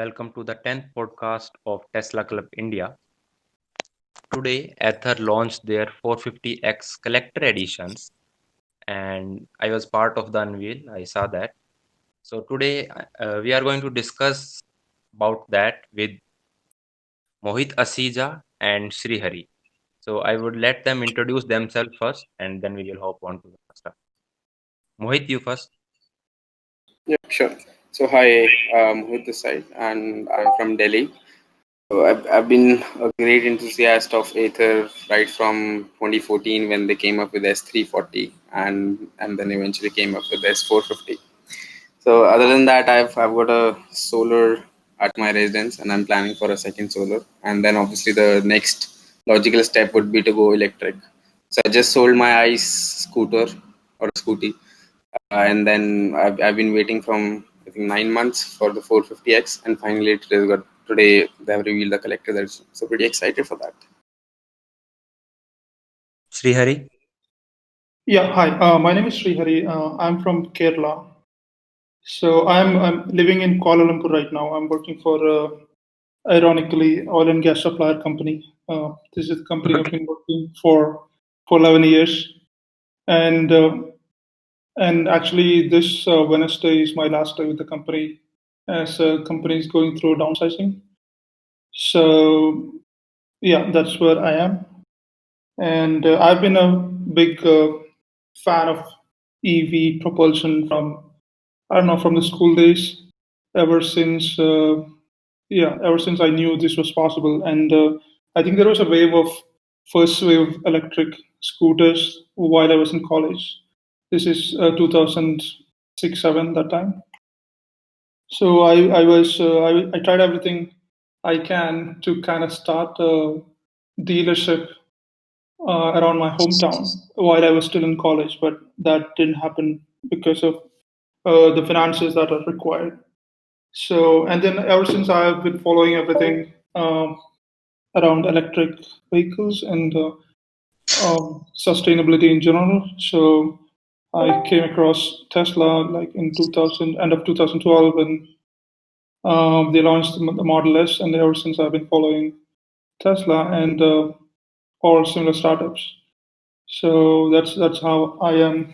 welcome to the 10th podcast of Tesla Club India. Today, Ather launched their 450X collector editions, and I was part of the unveil. I saw that. So, today we are going to discuss about that with Mohit Asija and Srihari. So, I would let them introduce themselves first, and then we will hop on to the stuff. Mohit, you first. Yeah, sure. So hi, with this side, and I'm from Delhi. So I've been a great enthusiast of Ather right from 2014 when they came up with S340 and then eventually came up with S450. So other than that, I've got a solar at my residence, and I'm planning for a second solar. And then obviously the next logical step would be to go electric. So I just sold my ICE scooter or scooty, and then I've been waiting from I think 9 months for the 450X, and finally today they have revealed the collector edition. So pretty excited for that. Srihari. Yeah, hi. My name is Srihari. I'm from Kerala. So I'm living in Kuala Lumpur right now. I'm working for, ironically, oil and gas supplier company. This is the company I've been working for 11 years, and actually this Wednesday is my last day with the company, as the company is going through downsizing. So yeah, that's where I am, and I've been a big fan of EV propulsion from I don't know from the school days, ever since ever since I knew this was possible, and I think there was a first wave of electric scooters while I was in college. This is 2006-7 that time. So I tried everything I can to kind of start a dealership around my hometown while I was still in college, but that didn't happen because of the finances that are required. So, and then ever since I've been following everything around electric vehicles and sustainability in general. So, I came across Tesla like in 2000, end of 2012, when they launched the Model S, and ever since I've been following Tesla and all similar startups. So that's how I am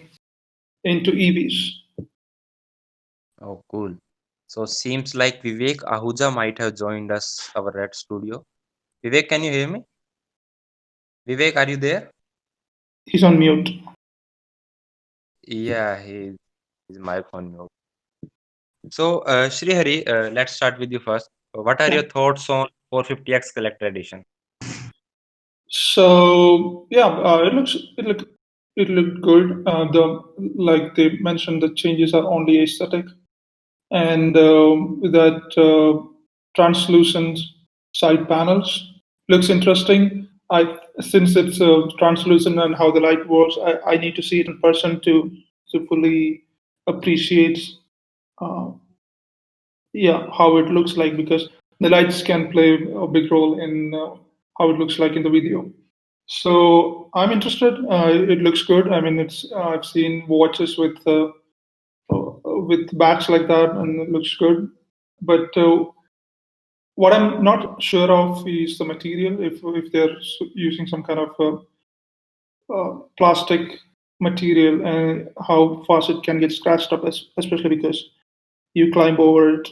into EVs. Oh, cool. So, seems like Vivek Ahuja might have joined us our at studio. Vivek, can you hear me? Vivek, are you there? He's on mute. Yeah, he's my phone mute. So, Srihari, let's start with you first. What are Yeah. your thoughts on 450X Collector Edition? So yeah, it looked good. The like they mentioned, the changes are only aesthetic, and that translucent side panels looks interesting. I Since it's translucent and how the light works, I need to see it in person to fully appreciate uh, how it looks like, because the lights can play a big role in how it looks like in the video. So I'm interested. It looks good. I mean, it's I've seen watches with bats like that, and it looks good. But what I'm not sure of is the material. If they're using some kind of plastic material, and how fast it can get scratched up, especially because you climb over it.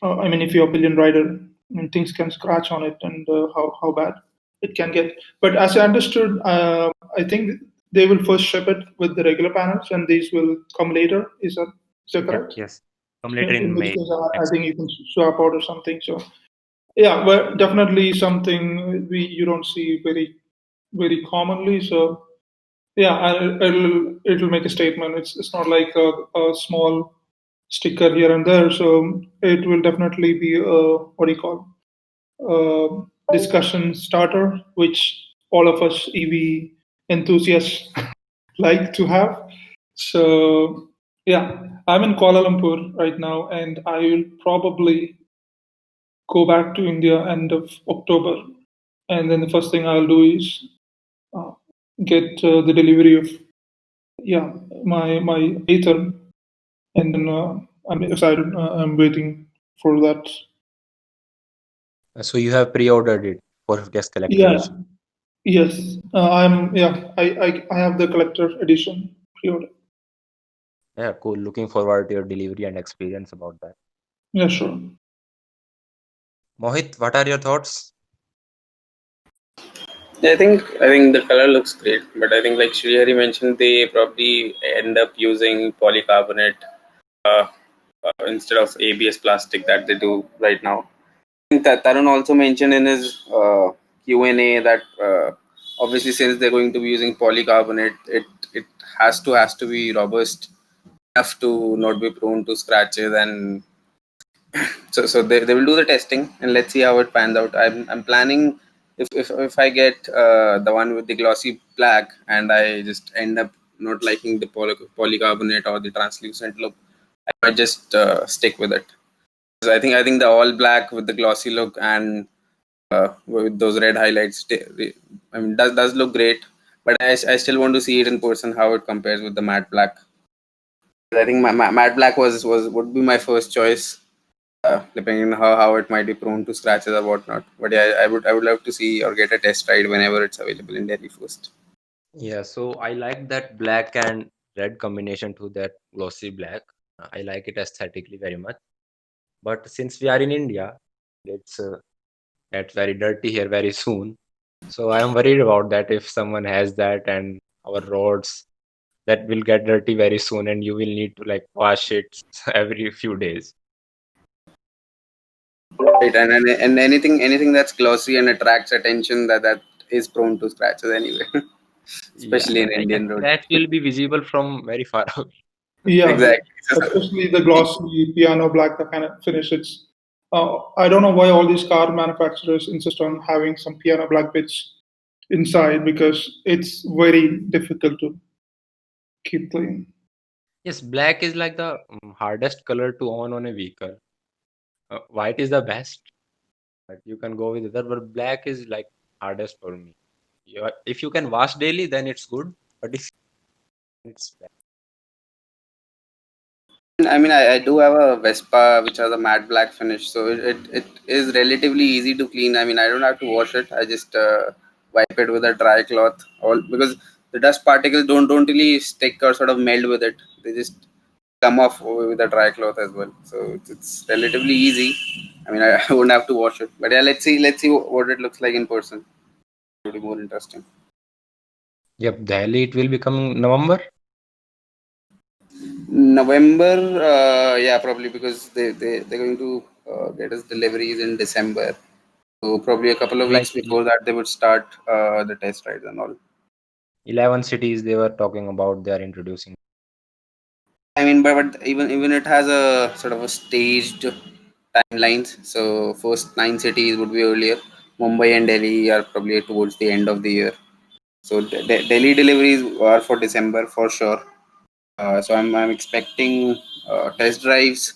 I mean, if you're a pillion rider, and things can scratch on it, and how bad it can get. But as I understood, I think they will first ship it with the regular panels, and these will come later. Is that Yeah, correct? yes. Come later In in which May case, I next. think you can swap out or something. So yeah, but definitely something you don't see very commonly. So yeah, it'll make a statement. It's not like a small sticker here and there. So it will definitely be a what do you call discussion starter, which all of us EV enthusiasts like to have. So yeah, I'm in Kuala Lumpur right now, and I will probably go back to India end of October, and then the first thing I'll do is uh, get the delivery of yeah my Ather, and then I'm excited. I'm waiting for that So you have pre-ordered it for guest collector Yeah, edition. yes. I have the collector edition pre-order. Yeah, cool. Looking forward to your delivery and experience about that. Yeah, sure. Mohit, what are your thoughts? Yeah, I think the color looks great, but I think like Srihari mentioned, they probably end up using polycarbonate uh, instead of ABS plastic that they do right now. I think that Tarun also mentioned in his Q&A that obviously since they're going to be using polycarbonate, it has to be robust enough to not be prone to scratches, and so they will do the testing and let's see how it pans out. I'm planning if I get the one with the glossy black and I just end up not liking the polycarbonate or the translucent look, I might just stick with it. So I think the all black with the glossy look and with those red highlights, I mean, does look great, but I still want to see it in person how it compares with the matte black. I think my matte black was would be my first choice, depending on how it might be prone to scratches or whatnot. But yeah, I would love to see or get a test ride whenever it's available in Delhi first. Yeah, so I like that black and red combination to that glossy black. I like it aesthetically very much. But since we are in India, it's get very dirty here very soon. So I am worried about that if someone has that and our roads that will get dirty very soon and you will need to like wash it every few days. Right, and anything that's glossy and attracts attention, that is prone to scratches anyway, Yeah, especially in like a Indian roads. scratch will be visible from very far away. Yeah, Exactly. especially the glossy piano black, the kind of finish. I don't know why all these car manufacturers insist on having some piano black bits inside because it's very difficult to keep clean. Yes, black is like the hardest color to own on a vehicle. White is the best, but you can go with other, but black is like hardest for me. If you can wash daily, then it's good. But if it's black. I mean, I do have a Vespa which has a matte black finish, so it is relatively easy to clean. I mean, I don't have to wash it. I just wipe it with a dry cloth, all because the dust particles don't really stick or sort of meld with it. They just come off with a dry cloth as well. So it's relatively easy. I mean, I won't have to wash it. But yeah, let's see what it looks like in person. It will be more interesting. Yep, Delhi it will become November. November, yeah, probably because they're going to get us deliveries in December. So probably a couple of Like weeks before that, they would start the test rides and all. 11 cities they were talking about they are introducing. I mean, but even it has a sort of a staged timelines. So first 9 cities would be earlier. Mumbai and Delhi are probably towards the end of the year. So Delhi deliveries are for December for sure. So I'm expecting test drives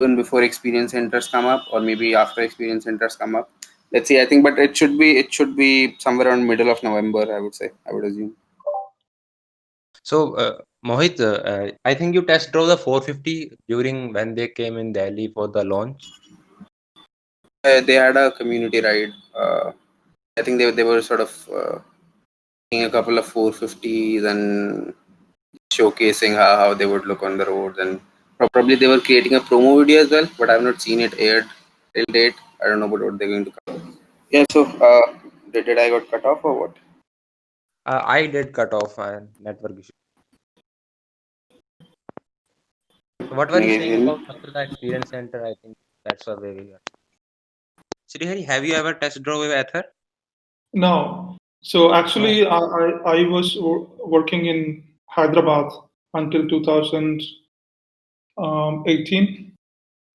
even before experience centers come up, or maybe after experience centers come up. Let's see. I think, but it should be somewhere around middle of November. I would say. I would assume. So Mohit, I think you test drove the 450 during when they came in Delhi for the launch. They had a community ride. I think they were sort of taking a couple of 450s and showcasing how they would look on the roads, and probably they were creating a promo video as well. But I've not seen it aired till date. I don't know about what they're going to cover. Yeah. So did I got cut off or what? I did cut off network issue. So what were Can you you guys saying hear me? about Sakrita Experience Center? I think that's where we are. Srihari, have you ever test drove with Ather? No. So No. actually, I was working in Hyderabad until 2018.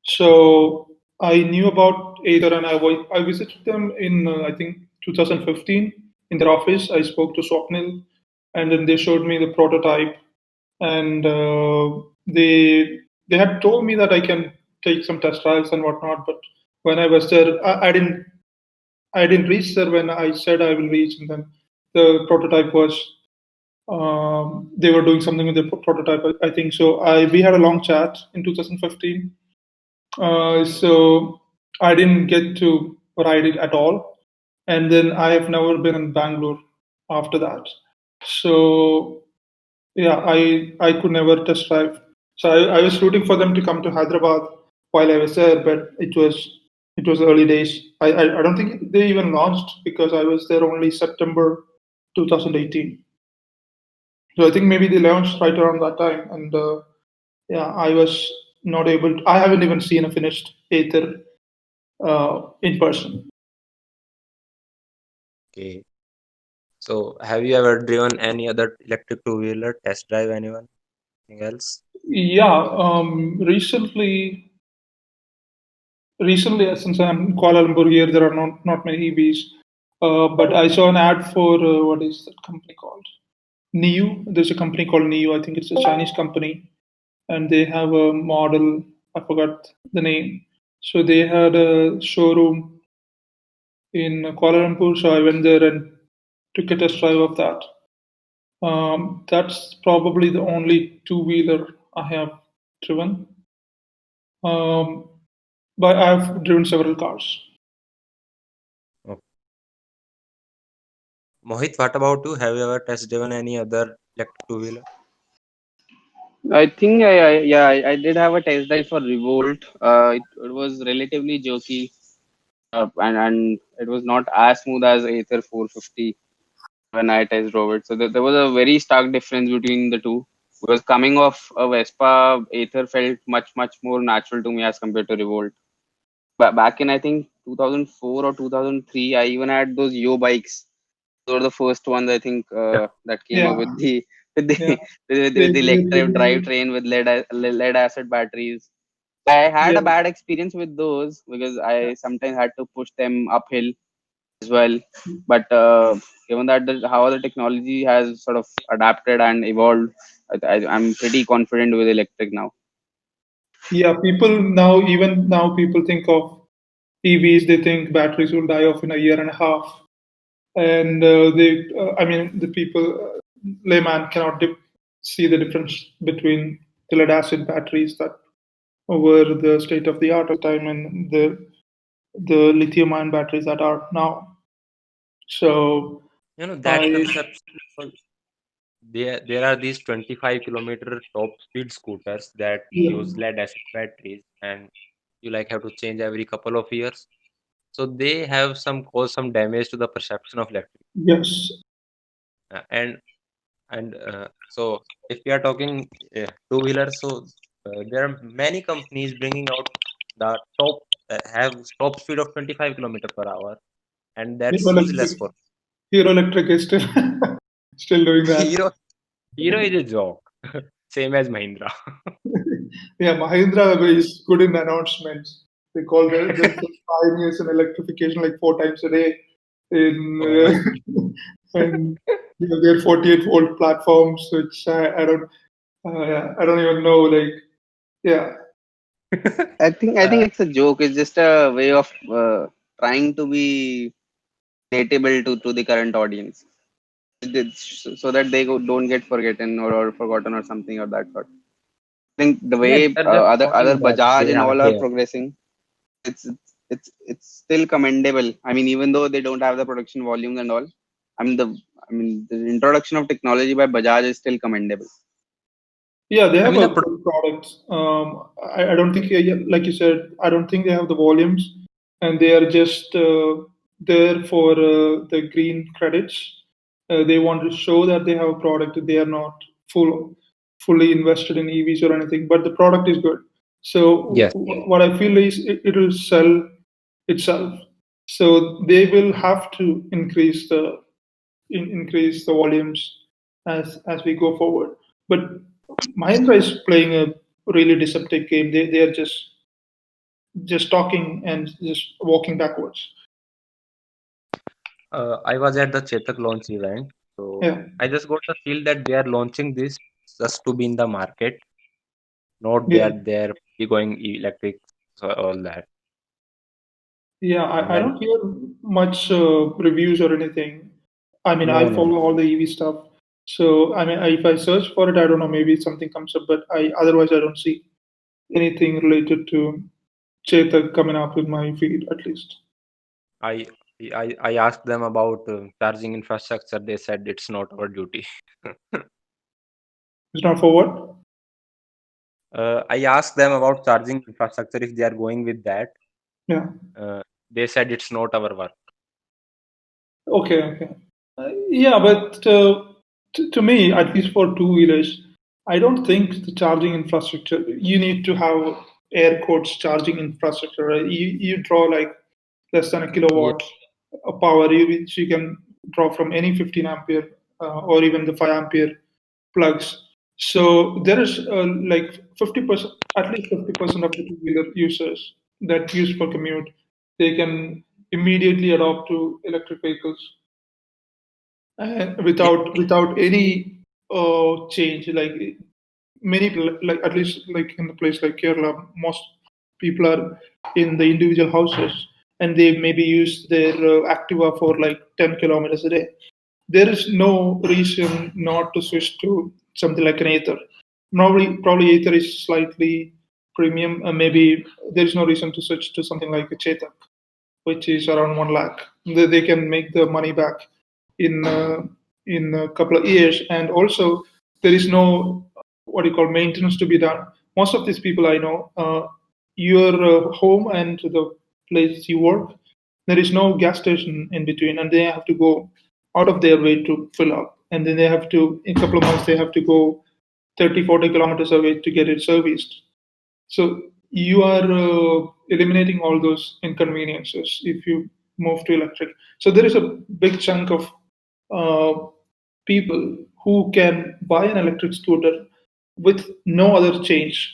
So I knew about Ather, and I visited them in I think 2015 in their office. I spoke to Swapnil, and then they showed me the prototype, and they had told me that I can take some test trials and whatnot. But when I was there, I didn't reach there when I said I will reach, and then the prototype was they were doing something with the prototype. I think so. We had a long chat in 2015. So I didn't get to ride it at all. And then I have never been in Bangalore after that. So yeah, I could never test drive. So I was rooting for them to come to Hyderabad while I was there, but it was early days. I don't think they even launched because I was there only September 2018. So I think maybe they launched right around that time, and yeah, I was not able. I haven't even seen a finished Aether in person. Okay. So have you ever driven any other electric two-wheeler, test drive anyone? Anything else? Yeah, recently, since I'm in Kuala Lumpur here, there are not many EVs. But I saw an ad for what is that company called? NIU. There's a company called NIU. I think it's a Chinese company, and they have a model. I forgot the name. So they had a showroom in Kuala Lumpur. So I went there and took a test drive of that. That's probably the only two-wheeler I have driven. Um, but I've driven several cars. Okay. Mohit, what about you? Have you ever test driven any other electric two-wheeler? I think I did have a test drive for Revolt. It was relatively jerky, and it was not as smooth as Ather 450 when I test drove it. So there was a very stark difference between the two. Because coming off a Vespa, Ather felt much more natural to me as compared to Revolt. But back in I think 2004 or 2003, I even had those Yo bikes. Those were the first ones I think Yeah. that came up Yeah, with the with the yeah. with the They electric really, drivetrain with lead acid batteries. I had yeah, a bad experience with those because I sometimes had to push them uphill as well. But given that how the technology has sort of adapted and evolved, I'm pretty confident with electric now. yeah. People now, even now, people think of EVs. They think batteries will die off in a year and a half, and I mean, the people, layman cannot see the difference between the lead acid batteries that were the state of the art at the time and the lithium ion batteries that are now. So That's the I, perception. Because there are these 25-kilometer top speed scooters that yeah, use lead acid batteries, and you like have to change every couple of years. So they have some damage to the perception of electric. yes, And so if we are talking two-wheelers, so there are many companies bringing out the have top speed of 25 kilometer per hour, and Hero that's Electric, useless for Hero Electric is still still doing that. Hero. Hero is a joke, same as Mahindra. Yeah, Mahindra is good in announcements. They call themselves pioneers in electrification like four times a day. In Oh my. and their 48-volt platforms, which I don't even know. Like, yeah, I think uh, it's a joke. It's just a way of trying to be relatable to the current audience, so that they don't get forgotten or forgotten or something of that sort. I think the yeah, way they're just other showing that Bajaj they and are all are here. progressing, it's still commendable. I mean, even though they don't have the production volumes and all, I mean the introduction of technology by Bajaj is still commendable. yeah, they I have mean, a good product. I don't think, yeah, like you said, I don't think they have the volumes, and they are just there for the green credits. They want to show that they have a product. They are not fully invested in EVs or anything, but the product is good. So yes. what I feel is it will sell itself. So they will have to increase the volumes as we go forward. But Mahindra is playing a really deceptive game. They are just talking and just walking backwards. I was at the Chetak launch event, so Yeah, I just got the feel that they are launching this just to be in the market, not they yeah, are there be going electric, so all that. yeah. And I when don't hear much reviews or anything. I mean, no, I no, follow all the EV stuff. So I mean, if I search for it, I don't know. Maybe something comes up, but I otherwise I don't see anything related to Chetak coming up with my feed at least. I I asked them about charging infrastructure. They said it's not our duty. It's not for what? I asked them about charging infrastructure if they are going with that. Yeah. Uh, they said it's not our work. Okay. Okay. Yeah, but to me, at least for two wheelers, I don't think the charging infrastructure. You need to have air quotes charging infrastructure. Right? You draw like less than a Yeah, kilowatt of power, which you can draw from any 15 ampere or even the 5 ampere plugs. So there is like 50%, at least 50% of the two wheeler users that use for commute, they can immediately adopt to electric vehicles yeah, without any change. Like many like at least like in a place like Kerala, most people are in the individual houses and they maybe use their Activa for like 10 kilometers a day. There is no reason not to switch to something like an Ather. Probably Ather is slightly premium, and maybe there is no reason to switch to something like a Chetak, which is around 1 lakh. They can make the money back in a couple of years, and also there is no what you call maintenance to be done. Most of these people I know, your home and the place you work, there is no gas station in between, and they have to go out of their way to fill up, and then they have to in a couple of months they have to go 30, 40 kilometers away to get it serviced. So you are eliminating all those inconveniences if you move to electric. So there is a big chunk of uh, people who can buy an electric scooter with no other change.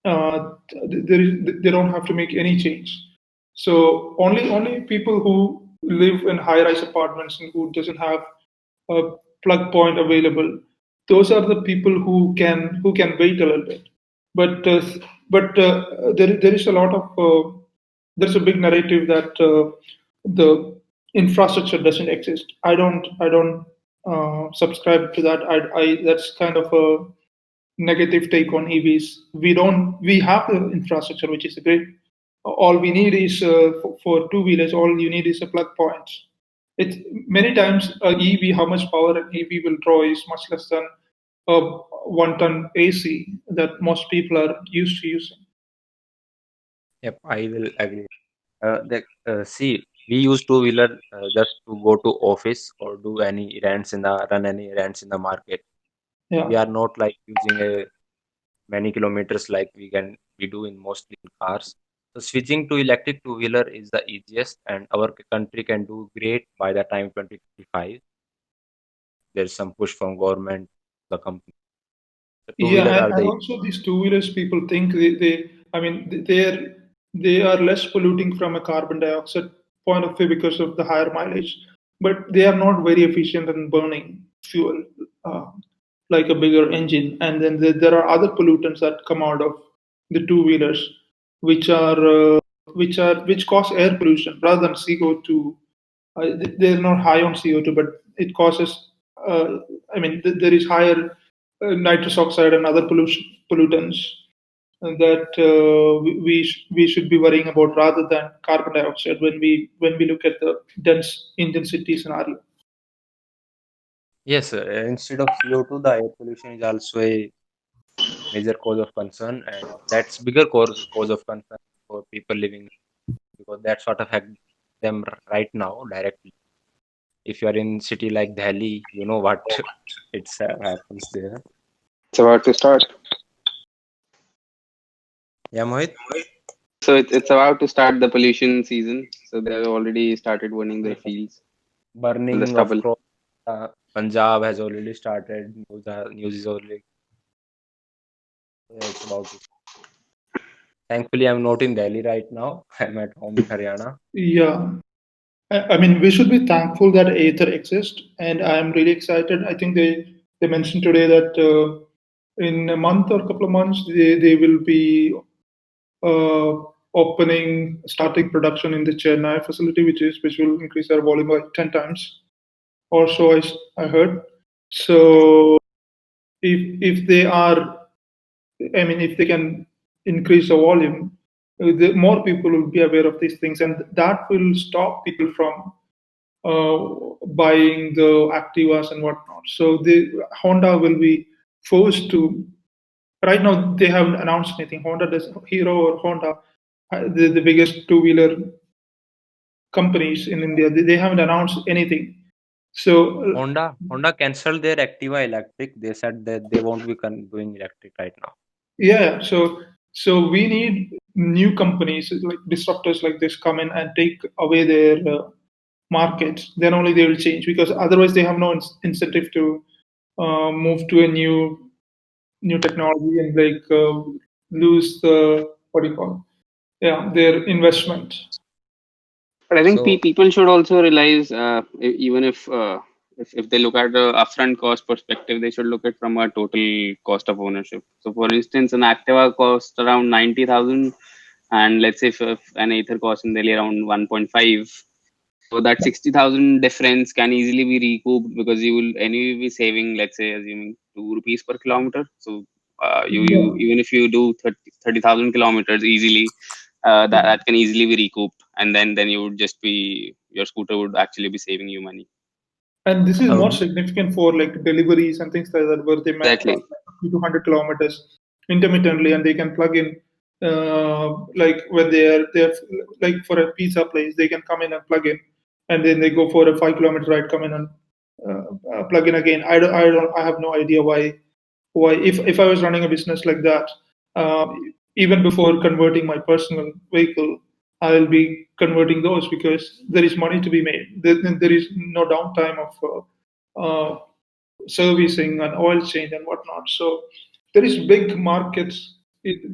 They don't have to make any change. So only people who live in high-rise apartments and who doesn't have a plug point available, those are the people who can wait a little bit. But there is a lot of there's a big narrative that the infrastructure doesn't exist. I don't subscribe to that. That's kind of a negative take on EVs. We have the infrastructure, which is great. All we need is for two wheelers. All you need is a plug point. It's many times EV. How much power an EV will draw is much less than a 1 ton AC that most people are used to using. yep, I will agree. See, we use two-wheeler just to go to office or do any errands in the run any errands in the market. Yeah. We are not like using a many kilometers like we do in mostly in cars. So switching to electric two-wheeler is the easiest, and our country can do great by the time 2025. There's some push from government, the company. The Yeah, two-wheeler are and the also these two wheelers people think they I mean they are less polluting from a carbon dioxide point of view because of the higher mileage, but they are not very efficient in burning fuel uh, like a bigger engine. And then there are other pollutants that come out of the two wheelers, which which cause air pollution rather than CO2. They're not high on CO2, but it causes. I mean, there is higher nitrous oxide and other pollutants that we should be worrying about rather than carbon dioxide when we look at the dense Indian city scenario. yes, instead of CO2, the air pollution is also a major cause of concern, and that's bigger cause of concern for people living because that's what affect them right now directly. If you are in city like Delhi, you know what it's happens there. It's about to start. Yeah, Mohit. So it's about to start the pollution season. So they've already started burning their Yeah. fields and the Burning of stubble. crops. Punjab has already started. News is already. Yeah, it's about to. Thankfully, I'm not in Delhi right now. I'm at home in Haryana. Yeah, I mean, we should be thankful that Aether exists, and I'm really excited. I think they mentioned today that in a month or a couple of months they will be uh, starting production in the Chennai facility, which will increase their volume by 10 times or so. I heard. So if they are, I mean, if they can increase the volume, more people will be aware of these things, and that will stop people from buying the Activas and whatnot. So the Honda will be forced to. Right now, they haven't announced anything. Honda does Hero or Honda, the biggest two-wheeler companies in India. They haven't announced anything. So Honda canceled their Activa electric. They said that they won't be doing electric right now. yeah, so we need new companies like disruptors like this come in and take away their markets. Then only they will change, because otherwise they have no incentive to move to a new technology and like lose the what do you call their investment. But I think So people should also realize, even if they look at the upfront cost perspective, they should look at from a total cost of ownership. So, for instance, an Activa costs around 90,000, and let's say if an Ather costs in Delhi around 1.5. So that 60,000 difference can easily be recouped, because you will anyway be saving, let's say, assuming 2 rupees per kilometer. So you even if you do 30,000 kilometers easily, that can easily be recouped, and then you would just be your scooter would actually be saving you money. And this is how more do significant for like deliveries and things like that, where they might Exactly. travel 200 kilometers intermittently, and they can plug in, like when they're like for a pizza place, they can come in and plug in, and then they go for a 5 kilometer ride, come in and plug in again. I have no idea why if I was running a business like that, even before converting my personal vehicle, I'll be converting those, because there is money to be made. There is no downtime of servicing and oil change and whatnot. So there is big markets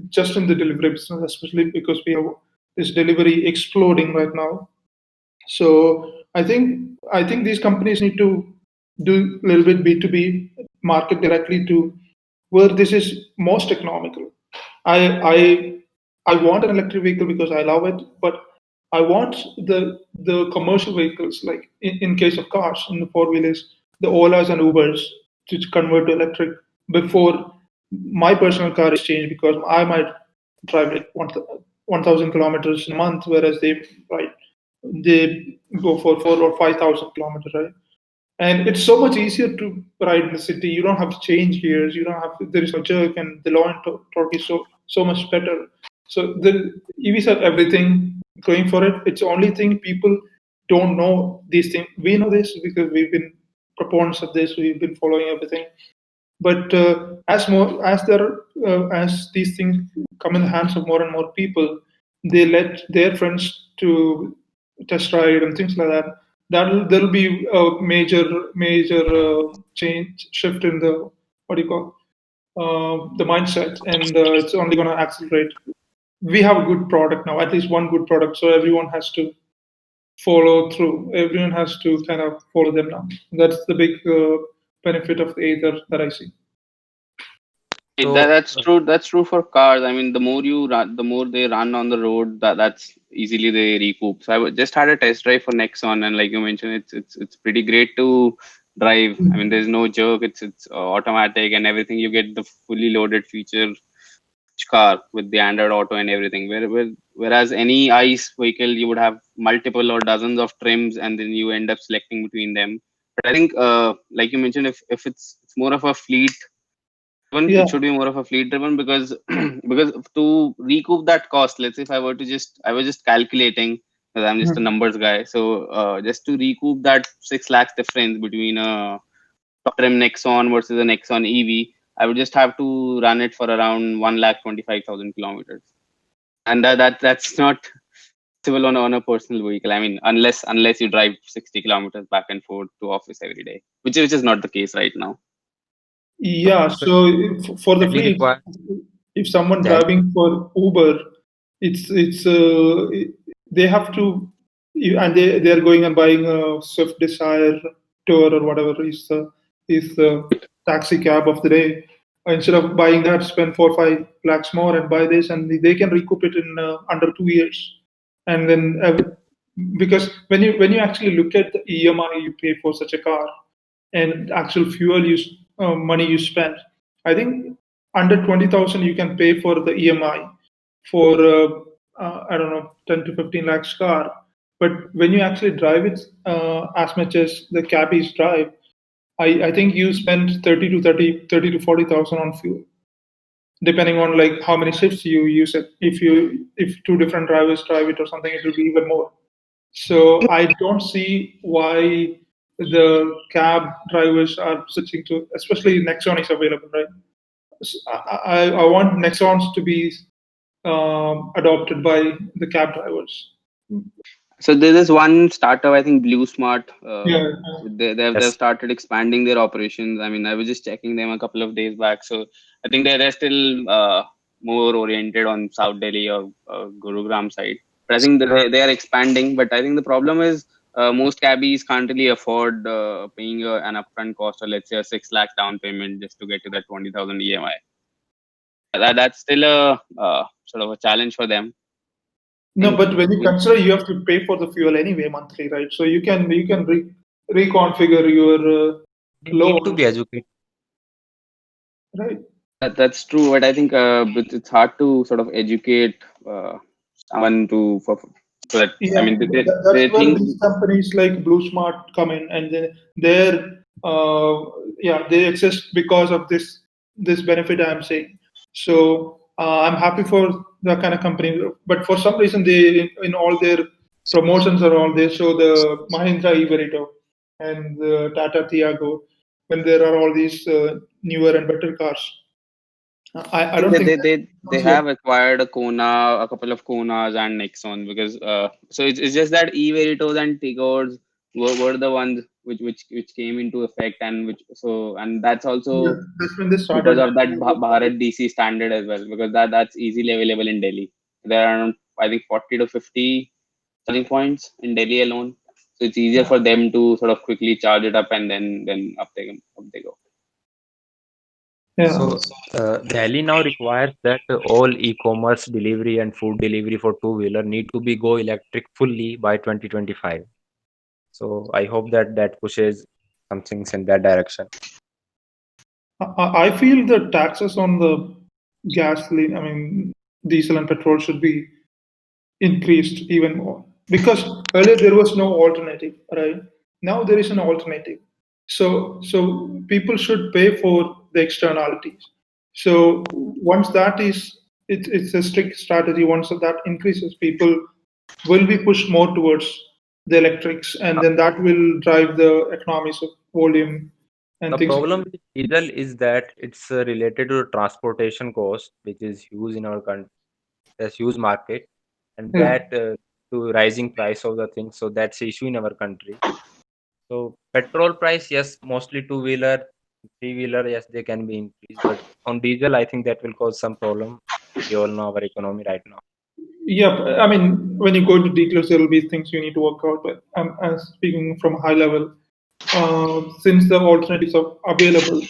just in the delivery business, especially because we have this delivery exploding right now. So I think these companies need to do a little bit B2B, market directly to where this is most economical. I I I want an electric vehicle because I love it, but I want the commercial vehicles, like in case of cars, in the four wheelers, the Olas and Ubers, to convert to electric before my personal car is changed, because I might drive like 1,000 kilometers a month, whereas they go for 4 or 5,000 kilometers, right? And it's so much easier to ride in the city. You don't have to change gears. You don't have to, there is no jerk, and the law and torque is so much better. So the EVs are everything going for it. It's the only thing people don't know these things. We know this because we've been proponents of this. We've been following everything. But as these things come in the hands of more and more people, they let their friends to test ride and things like that. There'll be a major change shift in the what do you call the mindset, and it's only going to accelerate. We have a good product now, at least one good product, so everyone has to follow through. Everyone has to kind of follow them now. That's the big benefit of the Ather that I see. so That's true. That's true for cars. I mean, the more you run, the more they run on the road. That's easily they recoup. So just had a test drive for Nexon, and like you mentioned, it's pretty great to drive. I mean, there's no jerk. It's automatic and everything. You get the fully loaded feature car with the Android Auto and everything. Whereas any ICE vehicle, you would have multiple or dozens of trims, and then you end up selecting between them. But I think, like you mentioned, if it's more of a fleet driven, Yeah. it should be more of a fleet driven, because because to recoup that cost, let's say if I was just calculating, because I'm just a Mhm. numbers guy. So just to recoup that 6 lakhs difference between a top trim Nexon versus a Nexon EV, I would just have to run it for around 1,25,000 kilometers, and that's not possible on a personal vehicle. I mean, unless you drive 60 kilometers back and forth to office every day, which is not the case right now. Yeah, so so for the Delhi fleets, requires if someone yeah. driving for Uber, they have to, and they are going and buying a Swift Desire Tour or whatever is the taxi cab of the day. Instead of buying that, spend 4 or 5 lakhs more and buy this, and they can recoup it in under 2 years. And then because when you actually look at the EMI you pay for such a car, and actual fuel money you spend, I think under 20,000 you can pay for the EMI for I don't know, 10 to 15 lakhs car. But when you actually drive it as much as the cabbies drive, I think you spend 30 to 40,000 on fuel, depending on like how many shifts you use it. If two different drivers drive it or something, it will be even more. So I don't see why the cab drivers are switching to, especially Nexon is available, right? I want Nexons to be adopted by the cab drivers. So there is one startup, I think Blue Smart. Yeah, They've Yes. started expanding their operations. I mean, I was just checking them a couple of days back. So I think they're still more oriented on South Delhi or Gurugram side. But I think that they are expanding. But I think the problem is most cabbies can't really afford paying an upfront cost, or let's say a 6 lakh down payment just to get to that 20,000 EMI. That's still a sort of a challenge for them. no, think but when you consider you have to pay for the fuel anyway monthly, right? So you can reconfigure your They need to loan, be educated. right? that's true, but I think but it's hard to sort of educate someone so that I Yeah, mean that's they where think these companies like Blue Smart come in, and then they're yeah, they exist because of this benefit I'm saying. So I'm happy for that kind of company, but for some reason they in all their promotions or all they show the Mahindra Everito and the Tata Tiago when there are all these newer and better cars. I think don't that think they that's yet. have acquired a couple of Konas and Nexon because so it's just that E-Veritos and Tigors were the ones which came into effect and which so and that's Yeah, also that's when they because started. of that Bharat DC standard as well because that's easily available in Delhi. There are around, I think 40 to 50 charging points in Delhi alone. So it's easier for them to sort of quickly charge it up and then up they go. Yeah. So, Delhi now requires that all e-commerce delivery and food delivery for two-wheeler need to be go electric fully by 2025. So, I hope that that pushes some things in that direction. I feel the taxes on the gasoline, I mean, diesel and petrol should be increased even more because earlier there was no alternative, right? Now there is an alternative. So people should pay for the externalities. So once that is, it's a strict strategy. Once that increases, people will be pushed more towards the electrics, and then that will drive the economies of volume and The things like problem with diesel is that it's related to transportation cost, which is huge in our country, there's huge market, and that. that to rising price of the thing. So that's the issue in our country. So petrol price, yes, mostly two-wheeler, three-wheeler, yes, they can be increased, but on diesel, I think that will cause some problem. We all know our economy right now. Yeah, I mean, when you go into details, there will be things you need to work out. But I'm speaking from a high level. Since the alternatives are available,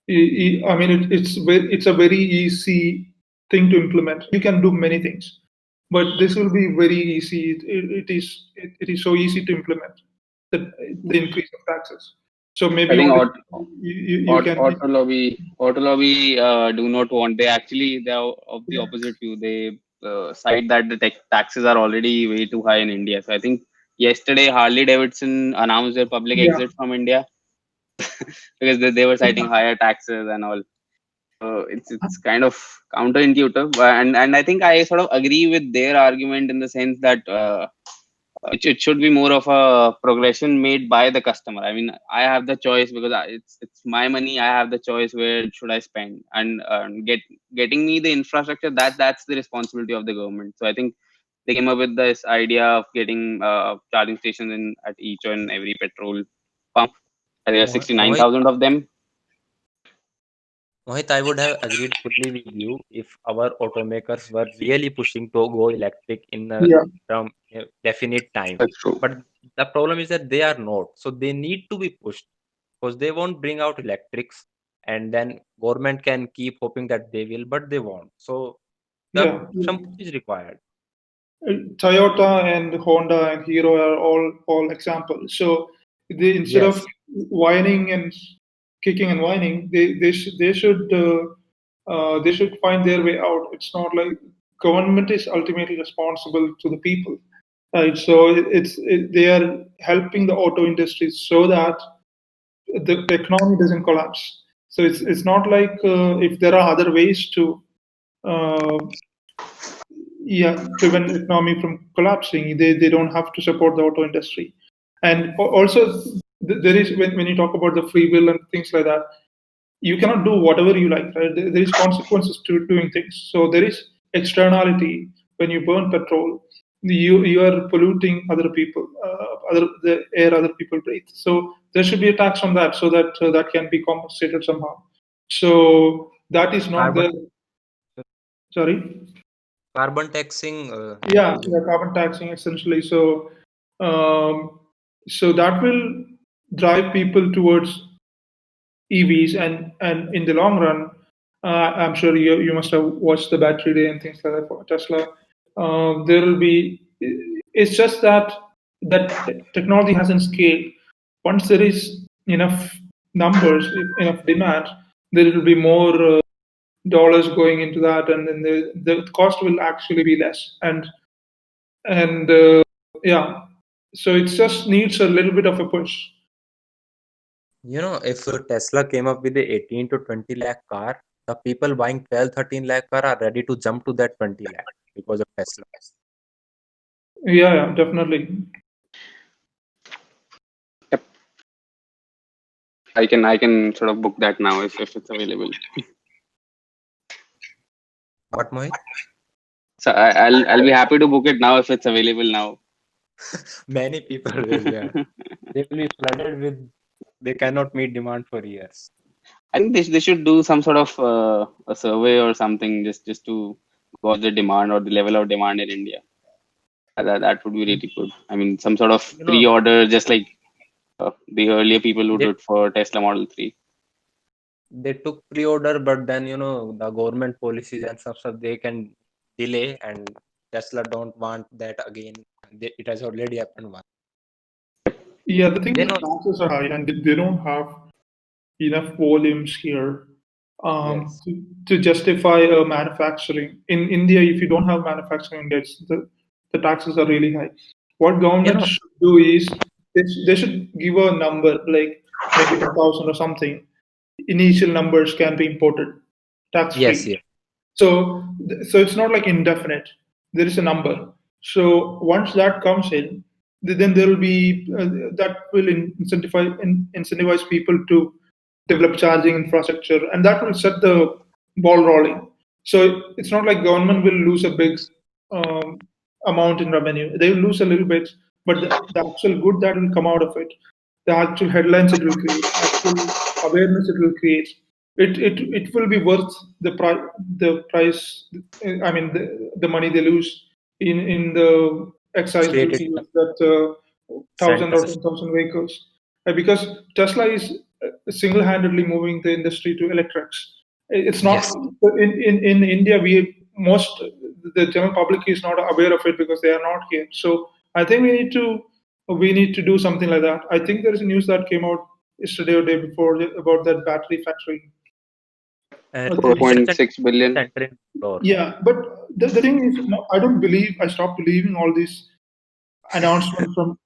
I mean, it's a very easy thing to implement. You can do many things, but this will be very easy. It is so easy to implement the increase of taxes. So I maybe think on the you can. auto lobby do not want. They are of the opposite view. They cite that the taxes are already way too high in India. So I think yesterday Harley Davidson announced their public Yeah, exit from India because they were citing higher taxes and all. It's kind of counterintuitive, and I think I sort of agree with their argument in the sense that it should be more of a progression made by the customer. I mean, I have the choice because it's my money. I have the choice where should I spend and getting me the infrastructure that's the responsibility of the government. So I think they came up with this idea of getting charging stations in at each and every petrol pump. There are Mohit, 69,000 of them. Mohit, I would have agreed fully with you if our automakers were really pushing to go electric in a yeah, term definite time. That's true. But the problem is that they are not. So they need to be pushed because they won't bring out electrics, and then government can keep hoping that they will, but they won't. So the yeah. some push is required. Toyota and Honda and Hero are all examples. So they instead of Yes. whining and kicking and whining, they should find their way out. It's not like government is ultimately responsible to the people, right? So they are helping the auto industry so that the economy doesn't collapse. So it's not like if there are other ways to uh, prevent the economy from collapsing, they don't have to support the auto industry. And also there is when you talk about the free will and things like that, you cannot do whatever you like, right? There is consequences to doing things. So there is externality when you burn petrol. You are polluting other people, other the air other people breathe. So there should be a tax on that, so that that can be compensated somehow. So that is not Carbon the sorry. carbon taxing, is it? Yeah, carbon taxing essentially. Um, so that will drive people towards EVs, and in the long run, I'm sure you must have watched the battery day and things like that for Tesla. There will be. It's just that technology hasn't scaled. Once there is enough numbers, enough demand, there will be more dollars going into that, and then the cost will actually be less. And yeah, so it just needs a little bit of a push. If Tesla came up with a 18 to 20 lakh car, the people buying 12, 13 lakh car are ready to jump to that 20 lakh because of Tesla. Yeah, definitely. Yep. I can sort of book that now if it's available. What, Mohit? So I'll be happy to book it now if it's available now. Many people will, yeah. They will be flooded with, they cannot meet demand for years. I think they should do some sort of a survey or something just to gauge the demand or the level of demand in India. That would be really good. I mean, some sort of You know, pre-order, just like the earlier people who they did for Tesla Model 3. they took pre-order, but then the government policies and stuff they can delay, and Tesla don't want that again. It has already happened once. Yeah, the thing They is, know. taxes are high, and they don't have enough volumes here Yes. to justify manufacturing. In India, if you don't have manufacturing, the taxes are really high. What You government know. should do is they should give a number, like maybe 10,000 or something. Initial numbers can be imported tax Yes. free. Yes. So it's not like indefinite. There is a number. So once that comes in, then there will be that will incentivize people to develop charging infrastructure, and that will set the ball rolling. So it's not like government will lose a big um, amount in revenue. They will lose a little bit, but the actual good that will come out of it, the actual headlines it will create, actual awareness it will create, it will be worth the price. I mean the money they lose in the excise Created duty enough of that 1,000 or incentives. 10,000 vehicles. Because Tesla is single-handedly moving the industry to electrics. It's not Yes. in India. The general public is not aware of it because they are not here. So I think we need to do something like that. I think there is a news that came out yesterday or day before about that battery factory. Research and 4.6 billion. center in Bangalore. Yeah, but the thing is, no, I stopped believing all these announcements from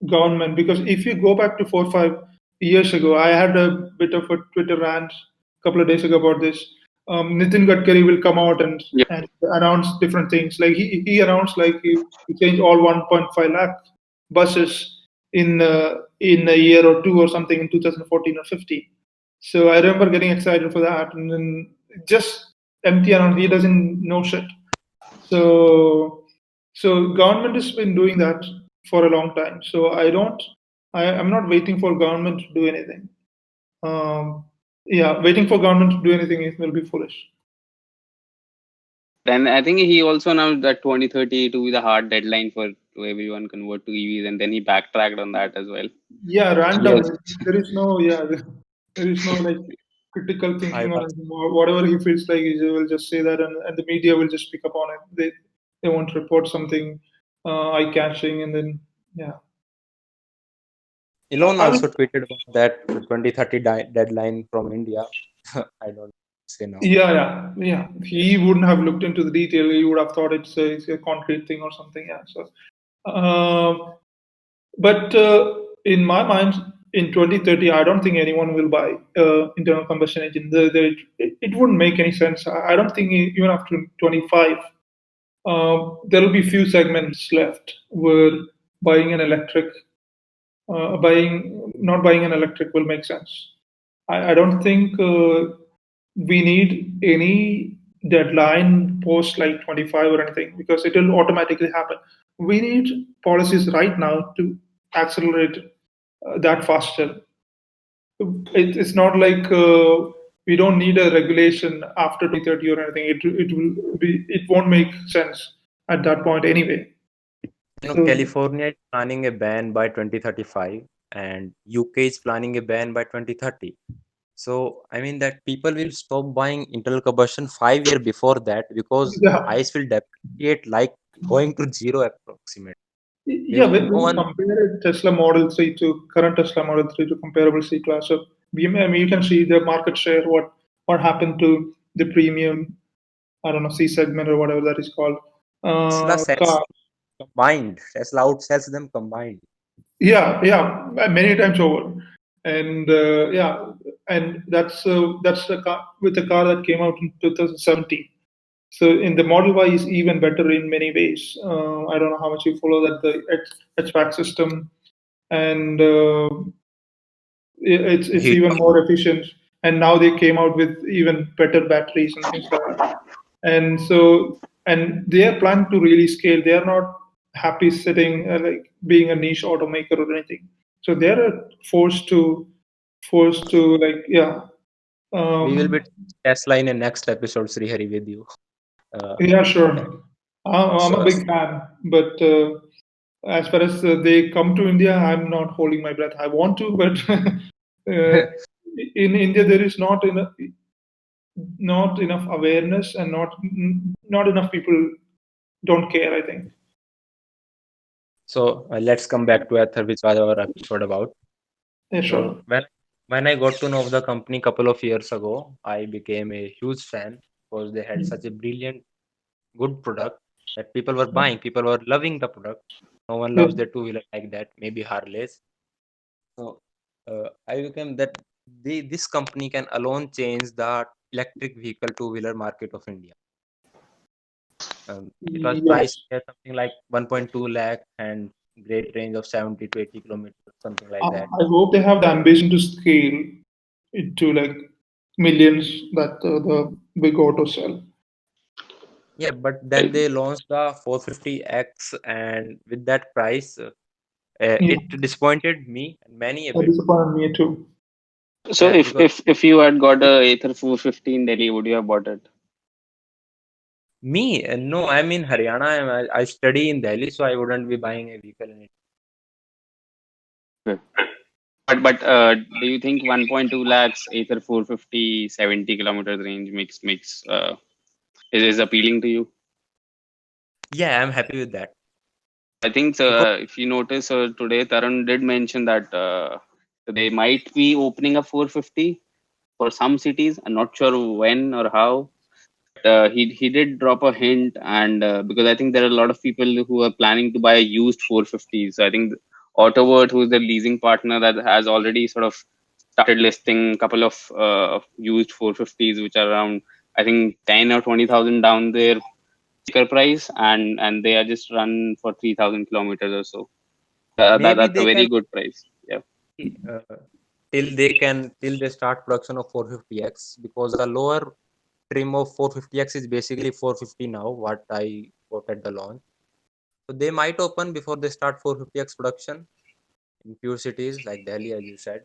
government, because if you go back to 4 or 5 years ago, I had a bit of a Twitter rant a couple of days ago about this. Nitin Gadkari will come out Yeah. and announce different things. Like he announced like he changed all 1.5 lakh buses in a year or two or something in 2014 or 15. So I remember getting excited for that, and then just empty around. He doesn't know shit. So government has been doing that for a long time. So I'm not waiting for government to do anything. Um, yeah, waiting for government to do anything will be foolish. And I think he also announced that 2030 to be the hard deadline for to everyone convert to EVs, and then he backtracked on that as well. Yeah, He random. also, There is no there is no like critical I thinking on was it. Whatever he feels like, he will just say that, and the media will just pick up on it. They won't report something eye catching, and then yeah. Elon I mean, also tweeted about that 2030 deadline from India. I don't. say now. Yeah. He wouldn't have looked into the detail. He would have thought it's a concrete thing or something. Yeah. So, but in my mind, in 2030, I don't think anyone will buy internal combustion engine. It wouldn't make any sense. I don't think even after 25, there will be few segments left where buying an electric, buying not buying an electric will make sense. I don't think we need any deadline post like 25 or anything because it will automatically happen. We need policies right now to accelerate that faster. It's not like we don't need a regulation after 2030 or anything. It won't make sense at that point anyway. So California is planning a ban by 2035 and UK is planning a ban by 2030. So, I mean that people will stop buying internal combustion 5 years before that because yeah, price will depreciate like going to zero approximate. yeah. Because When no you one, compare Tesla Model 3 to current Tesla Model 3 to comparable C class, so I mean, you can see the market share. What happened to the premium? I don't know, C segment or whatever that is called. Tesla sells Car. combined. Tesla outsells them combined. Yeah, many times over, and yeah, and that's the car with the car that came out in 2017. So in the Model Y is even better in many ways. I don't know how much you follow that the HVAC system, and it's Heat even pump. more efficient. And now they came out with even better batteries and things like that. And so and they are planning to really scale. They are not happy sitting like being a niche automaker or anything. So they're forced to like yeah. We will be Um, Tesla in the next episode, Sri Hari, with you. Uh, yeah, sure. I'm a so, big fan, but as far as they come to India, I'm not holding my breath. I want to, but in India there is not enough awareness and not enough people don't care. I think. let's come back to Ather, which was our episode about. Yeah, So sure. when I got to know of the company couple of years ago, I became a huge fan because they had such a brilliant, good product that people were buying. People were loving the product. No one Yeah. loves their two-wheeler like that. Maybe Harleys. So I became that this company can alone change the electric vehicle two-wheeler market of India. It was priced Yes. at something like 1.2 lakh and great range of 70 to 80 kilometers, something like that. I hope they have the ambition to scale it to like millions that the big auto sell. Yeah, but then they launched the 450X, and with that price, Yeah, it disappointed me and many a that bit. disappointed me too. So Yeah, if because if if you had got a Ather 450 in Delhi, would you have bought it? me, no, I'm in Haryana. I study in Delhi, so I wouldn't be buying a vehicle in it. Okay. But do you think 1.2 lakhs Ather 450 70 kilometers range makes is appealing to you? Yeah, I'm happy with that I think because if you notice today Tarun did mention that they might be opening a 450 for some cities. I'm not sure when or how. He did drop a hint, and because I think there are a lot of people who are planning to buy a used 450. So I think Autoword, who's the leasing partner, that has already sort of started listing a couple of used 450s, which are around I think 10 or 20,000 down their sticker price, and they are just run for 3,000 kilometers or so. maybe That's a they very can good price. Yeah. uh, till they start production of 450X because the lower trim of 450X is basically 450 now, what I got at the launch. So they might open before they start 450X production in few cities like Delhi, as you said.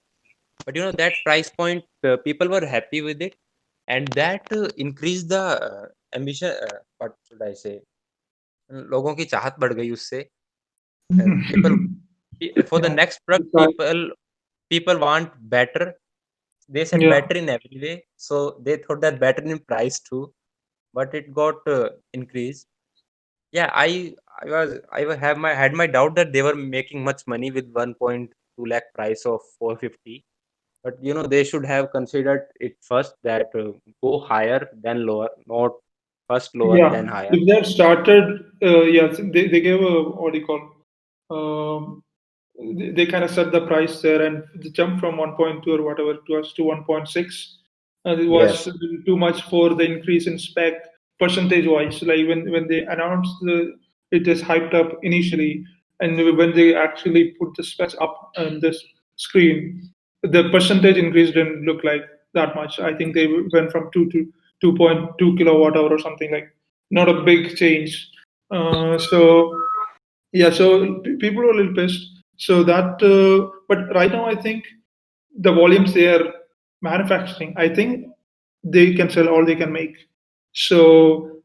But that price point, people were happy with it, and that increased the ambition. What should I say? लोगों की चाहत बढ़ गई उससे. People for the Yeah. next product, It's like, people want better. They said yeah. better in every way, so they thought that better in price too, but it got increased. Yeah, I had my doubt that they were making much money with 1.2 lakh price of 450. But they should have considered it first that go higher then lower, not first lower Yeah, then higher. if they had started, yes, they gave a what do you call? Um, they kind of set the price there, and the jump from 1.2 or whatever to us to 1.6. It was Yes. too much for the increase in spec percentage wise. Like when they announced it is hyped up initially, and when they actually put the specs up on this screen, the percentage increase didn't look like that much. I think they went from 2 to 2.2 kilowatt hour or something, like not a big change. So yeah, so people were a little pissed. So that, but right now I think the volumes they are manufacturing, I think they can sell all they can make. So,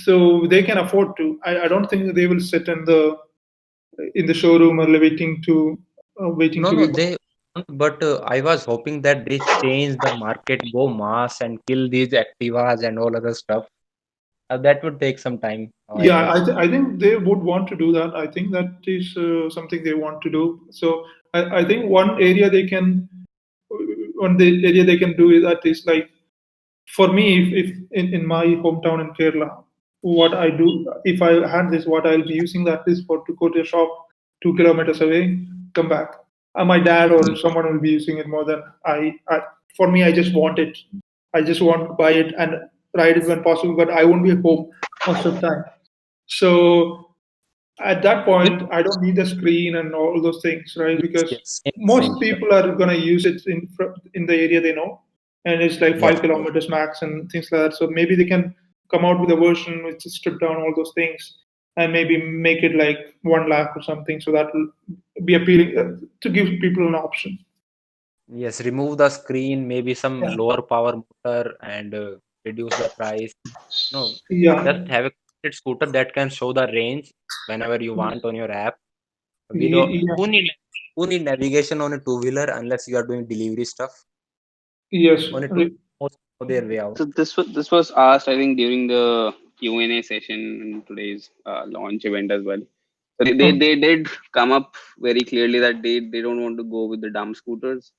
so they can afford to. I don't think they will sit in the showroom or waiting No, to no, be. they won't, but I was hoping that they change the market, go mass and kill these Activas and all other stuff. That would take some time, I Yeah, guess. I think they would want to do that. I think that is something they want to do. So I think one area they can do that is like, for me, if in my hometown in Kerala, what I do, if I had this, what I'll be using that is for to go to a shop 2 kilometers away, come back. My dad or someone will be using it more than I. For me, I just want it. I just want to buy it and ride it when possible, but I won't be at home most of the time. So at that You point, I don't need a screen and all those things, right? Yes, Because yes, same most here. people are going to use it in the area they know, and it's like Yes. 5 kilometers max and things like that. So maybe they can come out with a version which is stripped down all those things and maybe make it like 1 lakh or something. So that will be appealing to give people an option. Yes, remove the screen, maybe some Yeah, lower power motor and reduce the price. No, yeah, just have a connected scooter that can show the range whenever you want on your app. We don't yeah. who need navigation on a two-wheeler unless you are doing delivery stuff. Yes. On a two, most know their way out. So this was asked, I think, during the Q&A session in today's launch event as well. So they did come up very clearly that they don't want to go with the dumb scooters,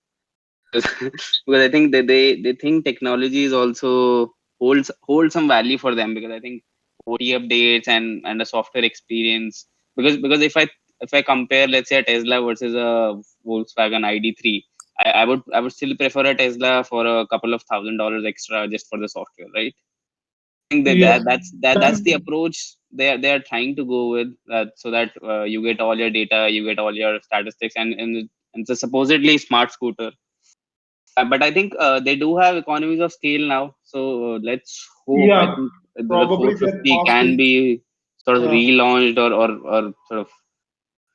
because because I think they think technology is also holds some value for them, because I think OT updates and a software experience, because if I compare, let's say, a Tesla versus a Volkswagen ID3, I would still prefer a Tesla for a couple of $1,000 extra just for the software, right? I think Yes. that's the approach they are trying to go with, so that you get all your data, you get all your statistics, and it's a supposedly smart scooter. But I think they do have economies of scale now. So let's hope. I Yeah. think the Probably their 450 cost can is. be sort of relaunched, or sort of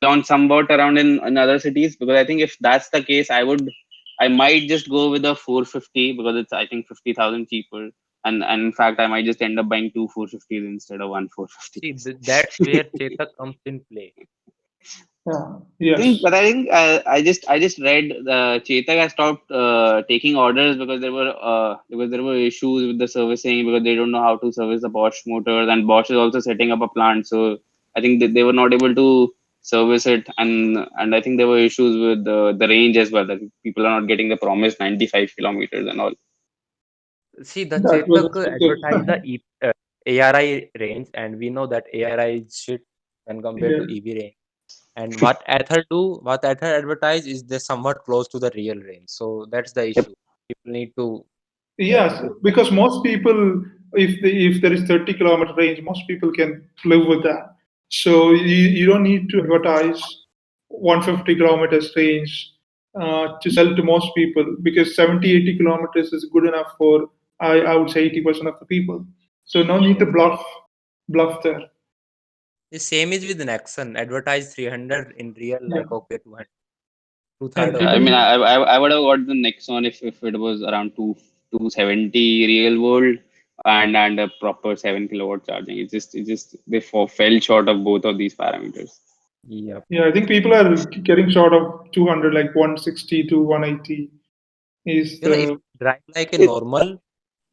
relaunched somewhat around in other cities. Because I think if that's the case, I might just go with the 450, because it's, I think, 50,000 cheaper. And in fact, I might just end up buying two 450s instead of one See, 450s. that's where Chetak comes in play. Yeah. I think, Yes. but I think I just read Chetak has stopped taking orders because there were issues with the servicing, because they don't know how to service the Bosch motors, and Bosch is also setting up a plant. So I think they were not able to service it, and I think there were issues with the range as well, that people are not getting the promised 95 kilometers and all. See, the That was Chetak advertised the expected. ARI range, and we know that ARI is shit when compared to Yeah. EV range. And what Ather advertise is they somewhat close to the real range. So that's the Yep. issue. People need to Yes, look at. because most people, if there is 30-kilometer range, most people can live with that. So you don't need to advertise 150 kilometers range to sell to most people, because 70, 80 kilometers is good enough for, I would say, 80% of the people. So no need to Yes. bluff there. The same is with Nexon. Advertise 300 in real, Yeah, like okay, 200, two and third Yeah, of I the mean, people. I would have got the Nexon if it was around 270 real world, and a proper 7 kilowatt charging. It just they fell short of both of these parameters. Yep. Yeah, I think people are getting short of 200, like 160 to 180 is If the. you drive like a It, normal,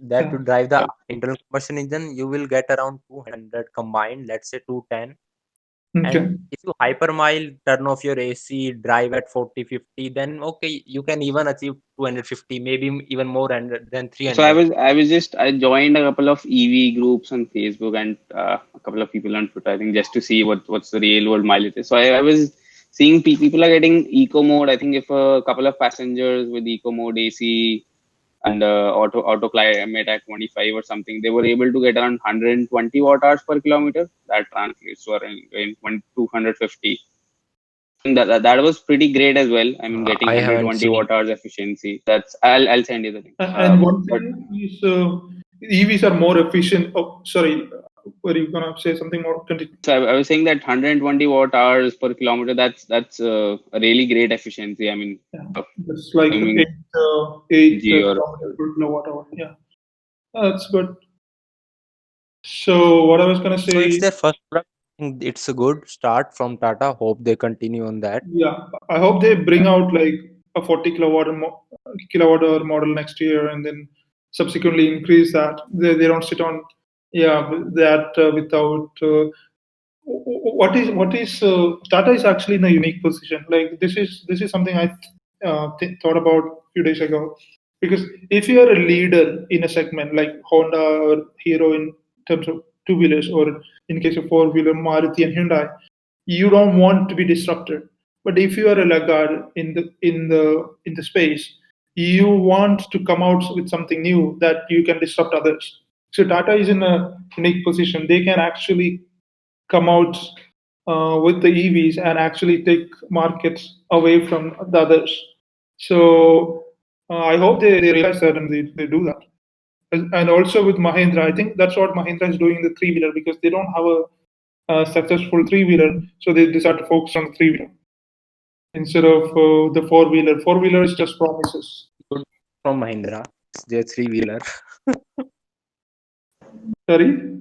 that to Yeah. drive the yeah. internal combustion engine, you will get around 200 combined, let's say 210. Okay. And if you hypermile, turn off your AC, drive at 40, 50, then okay, you can even achieve 250, maybe even more and than So 300. I joined a couple of EV groups on Facebook and a couple of people on Twitter, I think, just to see what's the real world mileage is. So I was seeing people are getting eco mode. I think if a couple of passengers with eco mode AC and auto climate at 25 or something, they were able to get around 120 watt hours per kilometer. That translates to around in 250. That was pretty great as well. I mean, getting I haven't 120 seen. watt hours efficiency. That's I'll send you the link. And one But thing is, EVs are more efficient. Oh, sorry, were you gonna say something more? Continue. so I was saying that 120 watt hours per kilometer. That's a really great efficiency. I mean, Yeah, uh, that's like assuming eight G or kilometers per kilowatt hour. Yeah, that's good. So what I was gonna So it's say, their first product. I think it's a good start from Tata. Hope they continue on that. yeah, I hope they bring out like a 40 kilowatt hour model next year, and then subsequently increase that. They don't sit on, yeah, that without. What is Tata is actually in a unique position. Like this is something I thought about a few days ago. Because if you are a leader in a segment like Honda or Hero in terms of two wheelers, or in case of four wheeler Maruti and Hyundai, you don't want to be disrupted. But if you are a laggard in the space, you want to come out with something new that you can disrupt others. So Tata is in a unique position. They can actually come out with the EVs and actually take markets away from the others. So I hope they realize that and they do that. And also with Mahindra, I think that's what Mahindra is doing in the three wheeler, because they don't have a successful three wheeler, so they decide to focus on the three wheeler instead of the four wheeler. Four wheeler is just promises. Good from Mahindra. It's their three-wheeler. Sorry.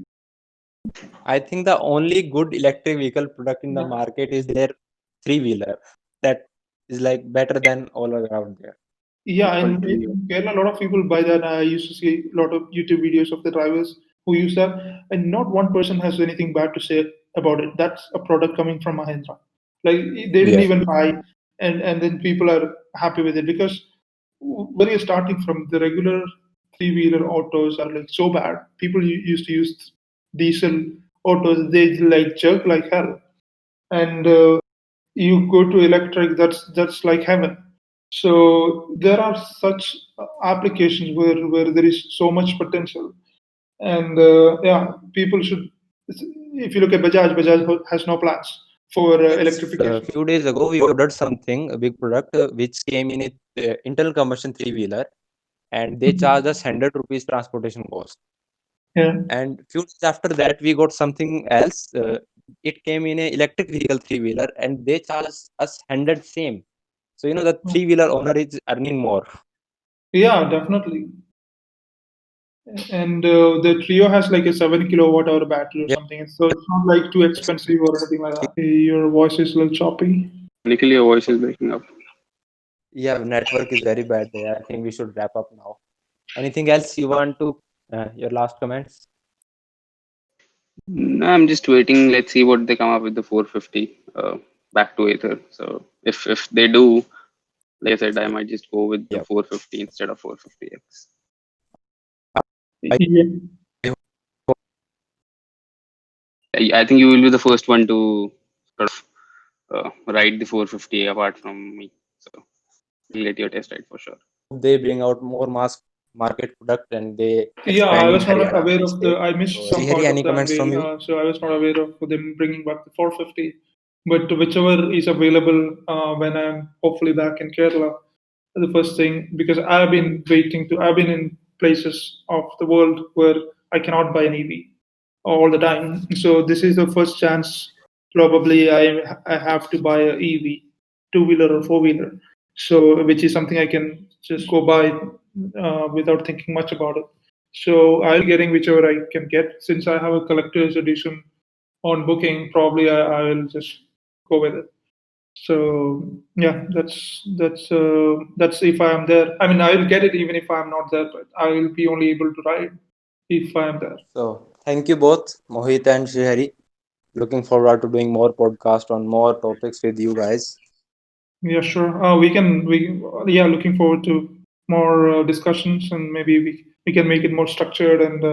I think the only good electric vehicle product in the market is their three-wheeler. That is like better than all around there. Yeah, According and to me. in Kerala, a lot of people buy that. I used to see a lot of YouTube videos of the drivers who use that, and not one person has anything bad to say about it. That's a product coming from Mahindra. Like they didn't Yes. even try, and then people are happy with it, because when you're starting from, the regular three wheeler autos are like so bad. People used to use diesel autos. They like jerk like hell, and you go to electric, that's like heaven. So there are such applications where there is so much potential. And yeah, people should, if you look at Bajaj has no plans for A electrification. few days ago, we ordered something, a big product, which came in a internal combustion three-wheeler, and they Mhm. charged us 100 rupees transportation cost. Yeah. And few days after that, we got something else. It came in a electric vehicle three-wheeler, and they charged us 100 same. So the three-wheeler owner is earning more. Yeah, definitely. And the Trio has like a 7 kilowatt hour battery or Yeah, something. So it's not like too expensive or anything like that. Your voice is a little choppy. Nikhil, your voice is breaking up. yeah, network is very bad there. I think we should wrap up now. Anything else you want to, your last comments? No, I'm just waiting. Let's see what they come up with the 450 back to Ather. So if they do, like I said, I might just go with the Yeah. 450 instead of 450X. I, Yeah. I hope I think you will be the first one to sort of ride the 450 apart from me. So we'll get your test ride for sure. they bring out more mass market product and they Yeah, I expand in was not Haryana, aware my of the. state. I missed So, some Srihari, part of any the comments from unveil, you? so I was not aware of them bringing back the 450. But whichever is available when I'm hopefully back in Kerala, the first thing, because I've been waiting to. I've been in places of the world where I cannot buy an EV all the time. So this is the first chance. Probably I have to buy a EV, two wheeler or four wheeler. So which is something I can just go buy without thinking much about it. So I'll be getting whichever I can get. Since I have a collector's edition on booking, probably I will just go with it. So yeah, that's if I am there. I mean, I will get it even if I am not there, but I will be only able to ride if I am there. So, thank you both, Mohit and Srihari. Looking forward to doing more podcast on more topics with you guys. Yeah, sure. Looking forward to more discussions, and maybe we can make it more structured and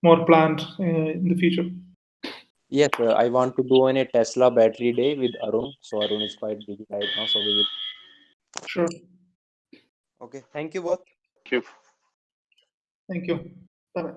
more planned in the future. Yes, I want to do on a Tesla battery day with Arun. So Arun is quite busy right now, so we will. Sure. Okay, thank you both. Thank you. Thank you. Bye.